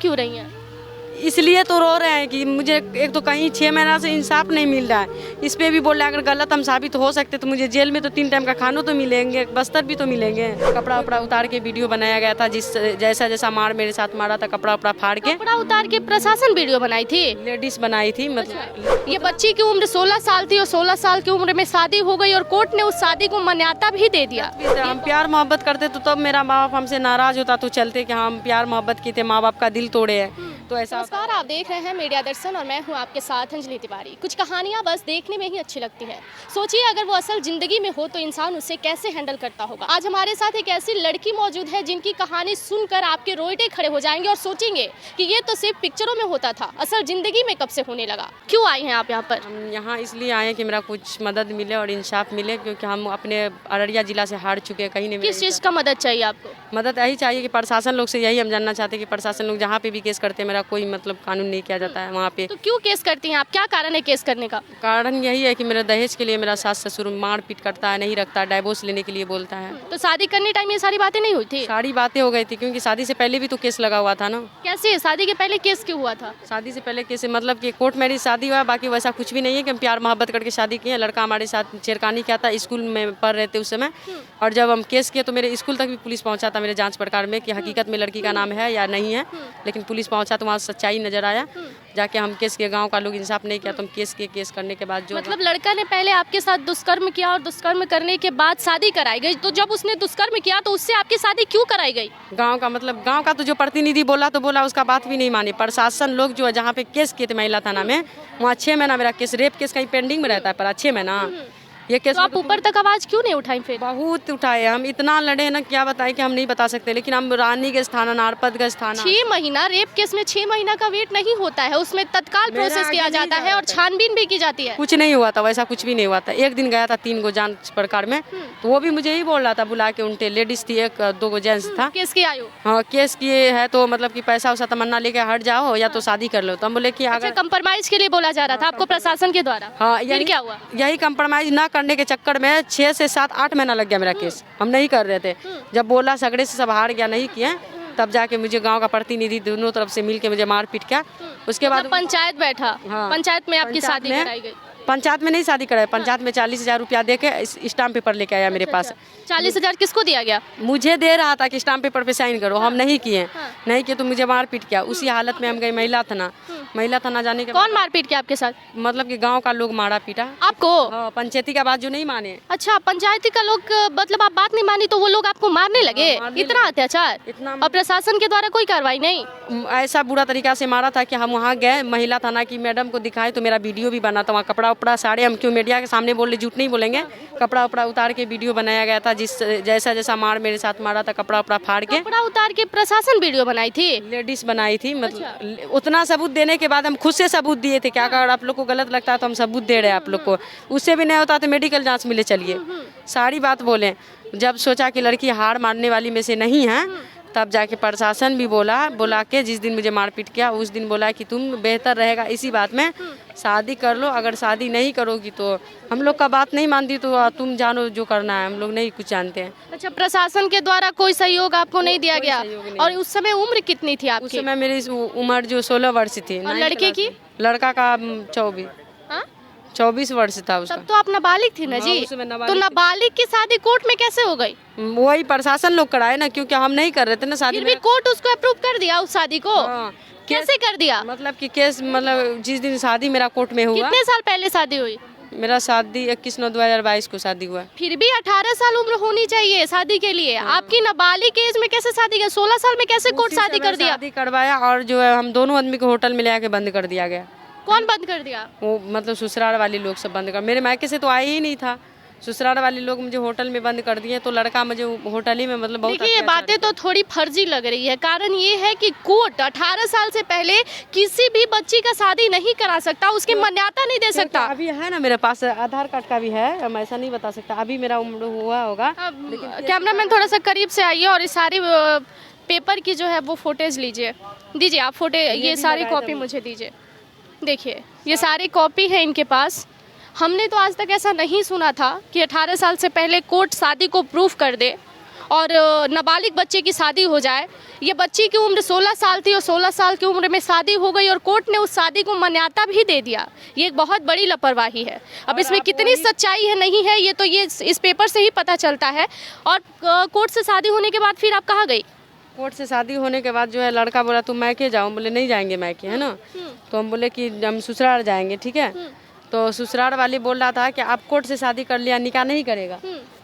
क्यों रही हैं? इसलिए तो रो रहे हैं कि मुझे एक तो कहीं 6 महीना से इंसाफ नहीं मिल रहा है। इस पे भी बोल रहे हैं अगर गलत हम साबित हो सकते तो मुझे जेल में तो 3 टाइम का खाना तो मिलेंगे, बस्तर भी तो मिलेंगे। कपड़ा उपड़ा उतार के वीडियो बनाया गया था, जिस जैसा जैसा मार मेरे साथ मारा था, कपड़ा उपड़ा फाड़ के कपड़ा उतार के प्रशासन वीडियो बनाई थी। लेडीज बनाई थी। मतलब ये बच्ची की उम्र 16 साल थी और 16 साल की उम्र में शादी हो गई और कोर्ट ने उस शादी को मान्यता भी दे दिया। हम प्यार मोहब्बत करते तो तब मेरा माँ बाप हमसे नाराज होता तो चलते कि हम प्यार मोहब्बत किए थे, माँ बाप का दिल तोड़े हैं तो ऐसा। नमस्कार, आप देख रहे हैं मीडिया दर्शन और मैं हूं आपके साथ अंजलि तिवारी। कुछ कहानियां बस देखने में ही अच्छी लगती है। सोचिए अगर वो असल जिंदगी में हो तो इंसान उसे कैसे हैंडल करता होगा। आज हमारे साथ एक ऐसी लड़की मौजूद है जिनकी कहानी सुनकर आपके रोएटे खड़े हो जाएंगे और सोचेंगे कि ये तो सिर्फ पिक्चरों में होता था, असल जिंदगी में कब से होने लगा। क्यों आई हैं आप यहाँ पर? हम यहाँ इसलिए आए कि मेरा कुछ मदद मिले और इंसाफ मिले, क्योंकि हम अपने अररिया जिला से हार चुके हैं। कहीं नहीं किस चीज़ का मदद चाहिए आपको? मदद यही चाहिए कि प्रशासन लोग से यही हम जानना चाहते हैं कि प्रशासन लोग जहाँ पे भी केस करते हैं मेरा कोई मतलब कानून नहीं किया जाता है वहाँ पे। तो क्यों केस करती हैं आप? क्या कारण है केस करने का? कारण यही है कि मेरे दहेज के लिए मेरा सास ससुर मार पीट करता है, नहीं रखता, डाइवोर्स लेने के लिए बोलता है। तो शादी करने टाइम ये सारी बातें नहीं हुई थी? सारी बातें हो गई थी, क्योंकि शादी से पहले भी तो केस लगा हुआ था ना। कैसे? शादी के पहले केस क्यों हुआ था? शादी से पहले केस मतलब कि कोर्ट मैरिज शादी हुआ, बाकी वैसा कुछ भी नहीं है कि हम प्यार मोहब्बत करके शादी किए। लड़का हमारे साथ छेड़खानी किया था, स्कूल में पढ़ रहे थे उस समय, और जब हम केस किए तो मेरे स्कूल तक भी पुलिस पहुंचा था मेरे जांच पड़ताल में कि हकीकत में लड़की का नाम है या नहीं है। लेकिन पुलिस पहुंचा तो वहाँ सच्चाई नजर आया। जाके हम केस के गांव का लोग इंसाफ नहीं किया तो हम केस करने के बाद जो मतलब लड़का ने पहले आपके साथ दुष्कर्म किया और दुष्कर्म करने के बाद शादी कराई गई, तो जब उसने दुष्कर्म किया तो उससे आपकी शादी क्यों कराई गई? गांव का मतलब गांव का तो जो प्रतिनिधि बोला तो बोला, उसका बात भी नहीं मानी। प्रशासन लोग जो है जहाँ पे केस किए थे महिला थाना में, वहाँ 6 महीना मेरा केस रेप केस कहीं पेंडिंग में रहता है पर 6 महीना ये केस। तो आप ऊपर तक आवाज क्यों नहीं उठाई फिर? बहुत उठाए, हम इतना लड़े ना, क्या बताएं कि हम नहीं बता सकते। लेकिन हम रानीगंज थाना, नारपतगंज थाना। 6 महीना रेप केस में 6 महीना का वेट नहीं होता है, उसमें तत्काल प्रोसेस किया जाता है और छानबीन भी की जाती है। कुछ नहीं हुआ था, वैसा कुछ भी नहीं हुआ था। एक दिन गया था 3 गो जांच पड़ताल में, तो वो भी मुझे ही बोल रहा था बुला के, उनके लेडीज थी, 1-2 गो जेंट्स था। केस की आयु? हाँ, केस किए है तो मतलब कि पैसा वैसा तमन्ना लेके हट जाओ या तो शादी कर लो। तो हम बोले कि अगर कंप्रोमाइज के लिए बोला जा रहा था आपको प्रशासन के द्वारा। हाँ, फिर क्या हुआ? यही कंप्रोमाइज ना करने के चक्कर में 6 से 7-8 महीना लग गया मेरा केस। हम नहीं कर रहे थे, जब बोला सगड़े से सब हार गया, नहीं किए, तब जाके मुझे गांव का प्रतिनिधि दोनों तरफ से मिलके मुझे मार पीट किया। उसके बाद पंचायत बैठा। हाँ, पंचायत में आपकी पंचायत शादी में- कराई गई? पंचायत में नहीं शादी कराई, पंचायत में 40,000 रुपया दे के स्टाम्प पेपर लेके आया मेरे पास। 40,000 किसको दिया गया? मुझे दे रहा था कि स्टाम्प पेपर पे साइन करो, हम नहीं किए। नहीं किए तो मुझे मार पीट किया। उसी हालत में हम गए महिला थाना। महिला थाना जाने के कौन मारपीट किया आपके साथ? मतलब कि गांव का लोग मारा पीटा आपको? हाँ, पंचायती का बात जो नहीं माने। अच्छा, पंचायती का लोग, मतलब आप बात नहीं मानी तो वो लोग आपको मारने लगे? मारने इतना अत्याचार? इतना और प्रशासन के द्वारा कोई कार्रवाई नहीं? ऐसा बुरा तरीका से मारा था कि हम वहाँ गए, महिला थाना की मैडम को दिखाए तो मेरा वीडियो भी बना था। वहाँ कपड़ा उपड़ा सारे, हम क्यों मीडिया के सामने बोल रहे, झूठ नहीं बोलेंगे, कपड़ा उपड़ा उतार के वीडियो बनाया गया था, जिस जैसा जैसा मार मेरे साथ मारा था, कपड़ा उपड़ा फाड़ के कपड़ा उतार के प्रशासन वीडियो बनाई थी? लेडीज बनाई थी। मतलब उतना सबूत देने के बाद हम खुद से सबूत दिए थे। क्या अगर आप लोग को गलत लगता है तो हम सबूत दे रहे हैं आप लोग को, उससे भी नहीं होता तो मेडिकल जांच मिले चलिए, सारी बात बोले। जब सोचा कि लड़की हार मारने वाली में से नहीं है, तब जाके प्रशासन भी बुला के जिस दिन मुझे मारपीट किया उस दिन बोला कि तुम बेहतर रहेगा इसी बात में शादी कर लो, अगर शादी नहीं करोगी तो हम लोग का बात नहीं मानती तो तुम जानो जो करना है, हम लोग नहीं कुछ जानते हैं। अच्छा, प्रशासन के द्वारा कोई सहयोग आपको नहीं दिया गया? सहयोग नहीं। और उस समय उम्र कितनी थी उस आपकी? समय मेरी उम्र जो 16 वर्ष थी। और लड़के की? लड़का का 24 हाँ? 24 वर्ष था उसका। तब तो आप नाबालिग थी ना जी? हाँ, उस समय नाबालिग तो थी। नाबालिग की शादी कोर्ट में कैसे हो गई? वही प्रशासन लोग कराए ना, क्योंकि हम नहीं कर रहे थे ना शादी। फिर भी कोर्ट उसको अप्रूव कर दिया उस शादी को? हाँ, कैसे कर दिया? मतलब कि केस, मतलब जिस दिन शादी मेरा कोर्ट में हुआ। कितने साल पहले शादी हुई? मेरा शादी 21/9/2022 को शादी हुआ। फिर भी 18 साल उम्र होनी चाहिए शादी के लिए। आपकी नाबालिग एज में कैसे शादी कर? 16 साल में कैसे कोर्ट उसी शादी समय कर दिया? शादी करवाया और जो है हम दोनों आदमी को होटल में ले आके बंद कर दिया गया। कौन बंद कर दिया? वो मतलब ससुराल वाले लोग सब बंद कर, मेरे मायके से तो आए ही नहीं था, ससुराल वाले लोग मुझे होटल में बंद कर दिए। तो लड़का मुझे होटल ही में मतलब बहुत देखिए, ये बातें तो थोड़ी फर्जी लग रही है। कारण ये है कि कोर्ट 18 साल से पहले किसी भी बच्ची का शादी नहीं करा सकता, उसकी मान्यता नहीं दे सकता। अभी है ना मेरे पास आधार कार्ड का भी है, हम ऐसा नहीं बता सकता अभी मेरा उम्र हुआ होगा। कैमरामैन थोड़ा सा करीब से आइए और इस सारी पेपर की जो है वो फोटेज लीजिए, दीजिए आप फोटो, ये सारी कॉपी मुझे दीजिए। देखिए, ये सारी कॉपी है इनके पास। हमने तो आज तक ऐसा नहीं सुना था कि 18 साल से पहले कोर्ट शादी को प्रूफ कर दे और नाबालिग बच्चे की शादी हो जाए। ये बच्ची की उम्र 16 साल थी और 16 साल की उम्र में शादी हो गई और कोर्ट ने उस शादी को मान्यता भी दे दिया। ये एक बहुत बड़ी लापरवाही है। अब इसमें कितनी सच्चाई है नहीं है ये तो ये इस पेपर से ही पता चलता है। और कोर्ट से शादी होने के बाद फिर आप कहाँ गई? कोर्ट से शादी होने के बाद जो है लड़का बोला तुम मैके जाओ, बोले नहीं जाएंगे मैके, है ना। तो हम बोले कि हम ससुराल जाएंगे, ठीक है। तो ससुराल वाली बोल रहा था कि आप कोर्ट से शादी कर लिया, निकाह नहीं करेगा।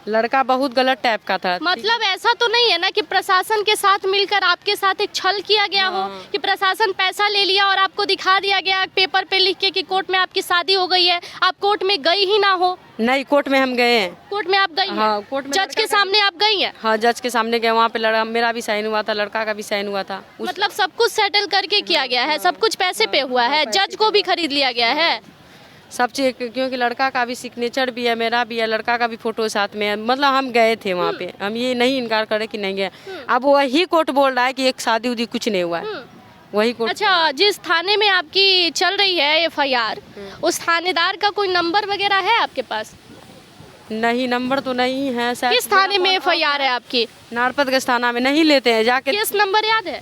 लड़का बहुत गलत टाइप का था। मतलब ऐसा तो नहीं है ना कि प्रशासन के साथ मिलकर आपके साथ एक छल किया गया हो कि प्रशासन पैसा ले लिया और आपको दिखा दिया गया पेपर पे लिख के कि कोर्ट में आपकी शादी हो गई है, आप कोर्ट में गई ही ना हो? नहीं, कोर्ट में हम गए हैं। कोर्ट में आप गई हैं? हाँ, कोर्ट में जज के सामने आप गई हैं? हाँ, जज के सामने गए, वहाँ पे लड़का मेरा भी साइन हुआ था, लड़का का भी साइन हुआ था। मतलब सब कुछ सेटल करके किया गया है, सब कुछ पैसे पे हुआ है, जज को भी खरीद लिया गया है सब चीज, क्योंकि लड़का का भी सिग्नेचर भी है, मेरा भी है, लड़का का भी फोटो साथ में है। मतलब हम गए थे वहाँ पे, हम ये नहीं इनकार करे कि नहीं गए। अब वही कोर्ट बोल रहा है कि एक शादी उदी कुछ नहीं हुआ है, वही कोर्ट। अच्छा, जिस थाने में आपकी चल रही है FIR, उस थानेदार का कोई नंबर वगैरह है आपके पास? नहीं, नंबर तो नहीं है। किस थाने में FIR है आपकी? नारपतगंज थाना में। नहीं लेते हैं जाके। केस नंबर याद है?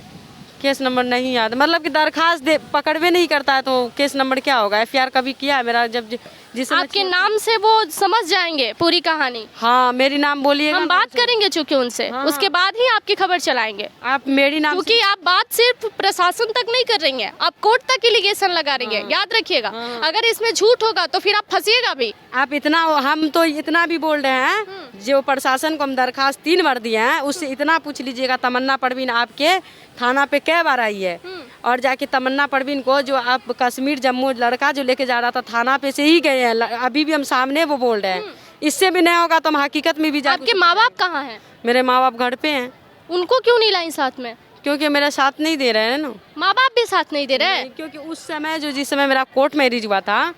केस नंबर नहीं याद, मतलब कि दरखास्त दे पकड़वे नहीं करता है तो केस नंबर क्या होगा। FIR कभी किया है मेरा, जब जिस आपके नाम से वो समझ जाएंगे पूरी कहानी। हाँ, मेरी नाम बोलिएगा, हम बात करेंगे चूंकि उनसे, उसके बाद ही आपकी खबर चलाएंगे। आप मेरी नाम, क्योंकि आप बात सिर्फ प्रशासन तक नहीं कर रही हैं, आप कोर्ट तक एलिगेशन लगा रही हैं। याद रखिएगा, अगर इसमें झूठ होगा तो फिर आप फंसिएगा भी। आप इतना, हम तो इतना भी बोल रहे हैं, जो प्रशासन को हम दरखास्त 3 बार दिए हैं, उससे इतना पूछ लीजिएगा तमन्ना परवीन आपके थाना पे कै बार आई है। और जाके तमन्ना परवीन को जो आप कश्मीर जम्मू लड़का जो लेके जा रहा था थाना पे से ही गए हैं, अभी भी हम सामने वो बोल रहे हैं। इससे भी नहीं होगा तो हम हकीकत में भी जा। आपके माँ बाप कहाँ हैं? मेरे माँ बाप घर पे हैं। उनको क्यों नहीं लाई साथ में? क्योंकि मेरा साथ नहीं दे रहे हैं ना। माँ बाप भी साथ नहीं दे रहे हैं? क्योंकि उस समय जिस समय मेरा कोर्ट मैरिज हुआ था,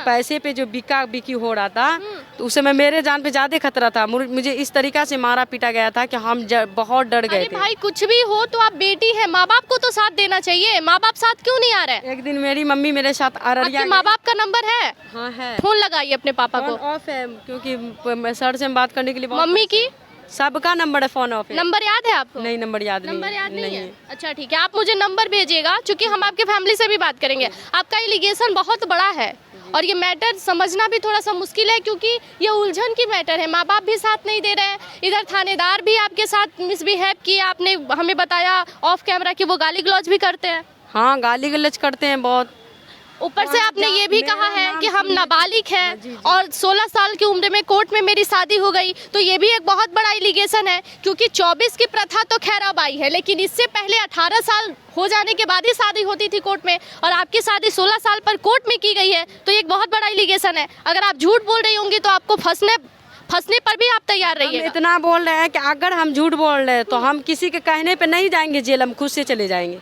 पैसे पे जो बिका बिकी हो रहा था, तो उस समय मेरे जान पे ज्यादा खतरा था। मुझे इस तरीका से मारा पीटा गया था कि हम बहुत डर गए थे। भाई कुछ भी हो तो आप बेटी है, माँ बाप को तो साथ देना चाहिए। माँ बाप साथ क्यों नहीं आ रहे? एक दिन मेरी मम्मी मेरे साथ अररिया। माँ बाप का नंबर है? हाँ है। फोन लगाइए अपने पापा को। ऑफ है, क्योंकि सर से हम बात करने के लिए। मम्मी की सबका नंबर है, फोन ऑफ है। नंबर याद है आपको? नहीं, नंबर याद नहीं है। अच्छा ठीक है, आप मुझे नंबर भेजिएगा, क्योंकि हम आपके फैमिली से भी बात करेंगे। आपका एलिगेशन बहुत बड़ा है और ये मैटर समझना भी थोड़ा सा मुश्किल है, क्योंकि ये उलझन की मैटर है। माँ बाप भी साथ नहीं दे रहे हैं, इधर थानेदार भी आपके साथ मिसबिहेव किए। आपने हमें बताया ऑफ कैमरा कि वो गाली गलौज भी करते हैं। हाँ, गाली गलौज करते हैं बहुत। ऊपर से आपने ये भी कहा है कि हम नाबालिग हैं और 16 साल की उम्र में कोर्ट में मेरी शादी हो गई, तो ये भी एक बहुत बड़ा एलिगेशन है। क्योंकि 24 की प्रथा तो खैर अब आई है, लेकिन इससे पहले 18 साल हो जाने के बाद ही शादी होती थी कोर्ट में, और आपकी शादी 16 साल पर कोर्ट में की गई है, तो ये एक बहुत बड़ा एलिगेशन है। अगर आप झूठ बोल रही होंगी तो आपको फंसने पर भी आप तैयार रहिए। इतना बोल रहे हैं कि अगर हम झूठ बोल रहे हैं तो हम किसी के कहने पे नहीं जाएंगे जेल, हम खुद से चले जाएंगे।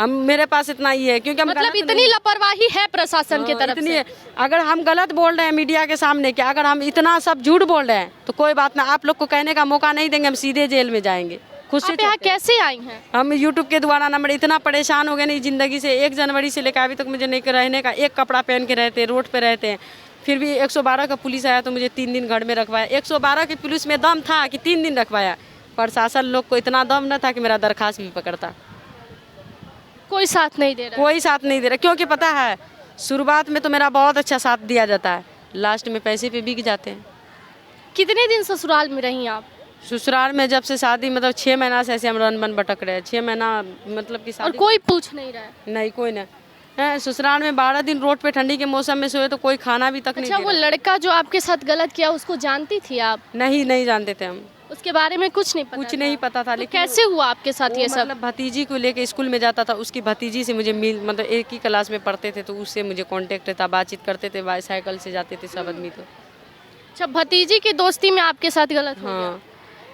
हम, मेरे पास इतना ही है, क्योंकि मतलब इतनी लापरवाही है प्रशासन की तरफ से। अगर हम गलत बोल रहे हैं मीडिया के सामने कि अगर हम इतना सब झूठ बोल रहे हैं तो कोई बात ना, आप लोग को कहने का मौका नहीं देंगे, हम सीधे जेल में जाएंगे। खुद से यहाँ कैसे आई हैं? हम यूट्यूब के द्वारा नंबर, इतना परेशान हो गए नहीं जिंदगी से। 1 जनवरी से लेकर अभी तक मुझे नहीं रहने का, एक कपड़ा पहन के रहते, रोड पे रहते हैं। फिर भी 112 का पुलिस आया तो मुझे 3 दिन घर में रखवाया। 112 की पुलिस में दम था कि 3 दिन रखवाया। प्रशासन लोग को इतना दम न था कि मेरा दरखास्त भी पकड़ता। कोई साथ नहीं दे रहा, कोई साथ नहीं दे रहा। क्योंकि पता है, शुरुआत में तो मेरा बहुत अच्छा साथ दिया जाता है, लास्ट में पैसे पे बिक जाते हैं। कितने दिन ससुराल में रही आप? ससुराल में जब से शादी, मतलब 6 महीना से ऐसे हम रन बन भटक रहे हैं। 6 महीना मतलब कि और कोई पूछ नहीं रहा है? नहीं, कोई नहीं है। ससुराल में 12 दिन रोड पे ठंडी के मौसम में सोए तो कोई खाना भी तक नहीं। अच्छा, वो लड़का जो आपके साथ गलत किया उसको जानती थी आप? नहीं जानते थे हम, उसके बारे में कुछ नहीं पता था। तो लेकिन कैसे हुआ आपके साथ ये सब? मतलब भतीजी को लेके स्कूल में जाता था, उसकी भतीजी से मुझे मतलब एक ही क्लास में पढ़ते थे, तो उससे मुझे कांटेक्ट था, बातचीत करते थे, बाईसाइकिल से जाते थे सब आदमी। तो अच्छा, भतीजी की दोस्ती में आपके साथ गलत हो गया?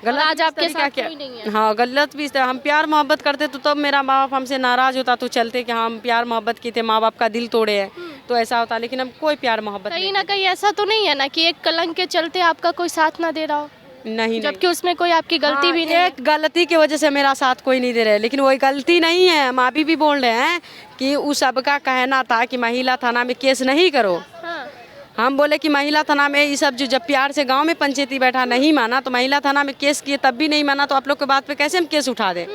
गलत आज आपके साथ कोई नहीं है? हाँ, गलत भी। हम प्यार मोहब्बत करते तो तब मेरा माँ बाप हमसे नाराज होता तो चलते कि हम प्यार मोहब्बत की थे, माँ बाप का दिल तोड़े हैं, तो ऐसा होता। लेकिन हम कोई प्यार मोहब्बत कहीं ना कहीं ऐसा तो नहीं है ना कि एक कलंक के चलते आपका कोई साथ ना दे रहा हो? नहीं, जबकि उसमें कोई आपकी गलती भी नहीं। एक गलती की वजह से मेरा साथ कोई नहीं दे रहा है, लेकिन वही गलती नहीं है। हम अभी भी बोल रहे हैं कि उस सबका कहना था कि महिला थाना में केस नहीं करो। हम बोले कि महिला थाना में ये सब जो जब प्यार से गांव में पंचायती बैठा नहीं माना तो महिला थाना में केस किए तब भी नहीं माना, तो आप लोग के बात पे कैसे हम केस उठा दें।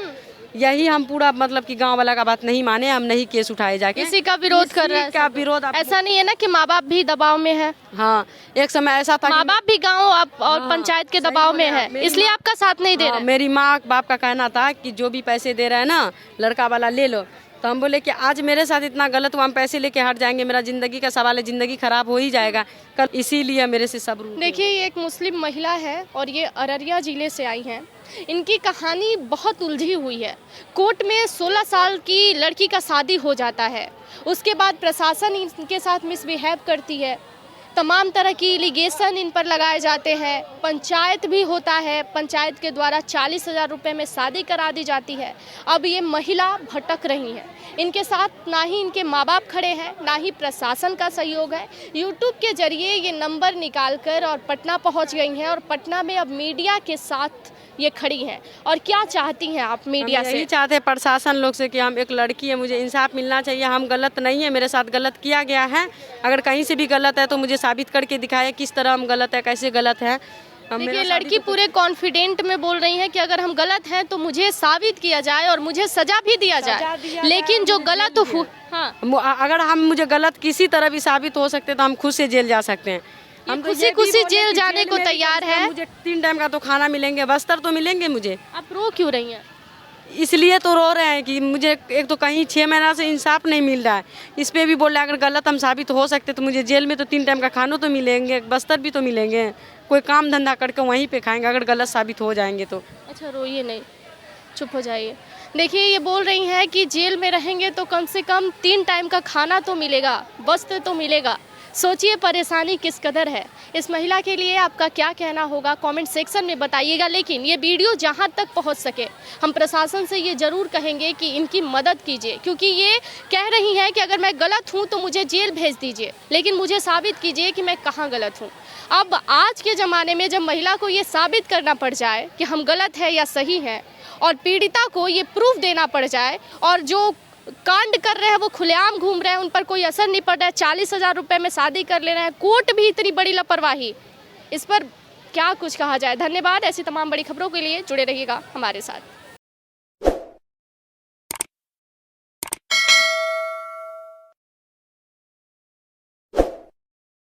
यही हम पूरा मतलब कि गांव वाला का बात नहीं माने, हम नहीं केस उठाए जाके। इसी का विरोध कर रहे हैं। क्या विरोध? ऐसा नहीं है ना कि माँ बाप भी दबाव में है? हाँ, एक समय ऐसा था माँ बाप भी गाँव और पंचायत के दबाव में है, इसलिए आपका साथ नहीं दे रहे हैं। मेरी माँ बाप का कहना था कि जो भी पैसे दे रहे हैं ना लड़का वाला ले लो, तो हम बोले कि आज मेरे साथ इतना गलत हुआ, हम पैसे लेके हट जाएंगे, मेरा जिंदगी का सवाल है, जिंदगी खराब हो ही जाएगा कल, इसीलिए मेरे से सब रूठ। देखिए, ये एक मुस्लिम महिला है और ये अररिया जिले से आई हैं। इनकी कहानी बहुत उलझी हुई है। कोर्ट में 16 साल की लड़की का शादी हो जाता है, उसके बाद प्रशासन इनके साथ मिसबिहेव करती है, तमाम तरह की एलिगेशन इन पर लगाए जाते हैं, पंचायत भी होता है, पंचायत के द्वारा 40,000 रुपये में शादी करा दी जाती है। अब ये महिला भटक रही है, इनके साथ ना ही इनके माँ बाप खड़े हैं, ना ही प्रशासन का सहयोग है। यूट्यूब के जरिए ये नंबर निकालकर और पटना पहुंच गई हैं और पटना में अब मीडिया के साथ ये खड़ी हैं। और क्या चाहती हैं आप मीडिया से? यही चाहते हैं प्रशासन लोग से कि हम एक लड़की है, मुझे इंसाफ मिलना चाहिए, हम गलत नहीं है, मेरे साथ गलत किया गया है, अगर कहीं से भी गलत है तो मुझे साबित करके दिखाए किस तरह हम गलत है, कैसे गलत है। देखिए, लड़की पूरे कॉन्फिडेंट में बोल रही है कि अगर हम गलत हैं तो मुझे साबित किया जाए और मुझे सजा भी दिया जाए, लेकिन जो गलत हो, हाँ, अगर हम मुझे गलत किसी तरह भी साबित हो सकते तो हम खुद से जेल जा सकते हैं। हम खुशी जेल जाने को तैयार है। मुझे 3 टाइम का तो खाना मिलेंगे, बस्तर तो मिलेंगे मुझे। आप रो क्यों रही हैं? इसलिए तो रो रहे हैं कि मुझे एक तो कहीं 6 महीना से इंसाफ नहीं मिल रहा है, इस पे भी बोल रहे हैं अगर गलत हम साबित हो सकते तो मुझे जेल में तो 3 टाइम का खाना तो मिलेंगे, बस्तर भी तो मिलेंगे, कोई काम धंधा करके वहीं पे खाएंगे अगर गलत साबित हो जाएंगे तो। अच्छा, रोइए नहीं, चुप हो जाइए। देखिए, ये बोल रही हैं कि जेल में रहेंगे तो कम से कम 3 टाइम का खाना तो मिलेगा, वस्त्र तो मिलेगा। सोचिए परेशानी किस कदर है। इस महिला के लिए आपका क्या कहना होगा कमेंट सेक्शन में बताइएगा। लेकिन ये वीडियो जहां तक पहुंच सके हम प्रशासन से ये ज़रूर कहेंगे कि इनकी मदद कीजिए, क्योंकि ये कह रही हैं कि अगर मैं गलत हूं तो मुझे जेल भेज दीजिए, लेकिन मुझे साबित कीजिए कि मैं कहां गलत हूं। अब आज के ज़माने में जब महिला को ये साबित करना पड़ जाए कि हम गलत है या सही हैं, और पीड़िता को ये प्रूफ देना पड़ जाए, और जो कांड कर रहे हैं वो खुलेआम घूम रहे हैं, उन पर कोई असर नहीं पड़ रहा है, 40,000 रुपये में शादी कर ले रहे हैं, कोर्ट भी इतनी बड़ी लापरवाही, इस पर क्या कुछ कहा जाए। धन्यवाद। ऐसी तमाम बड़ी खबरों के लिए जुड़े रहिएगा हमारे साथ।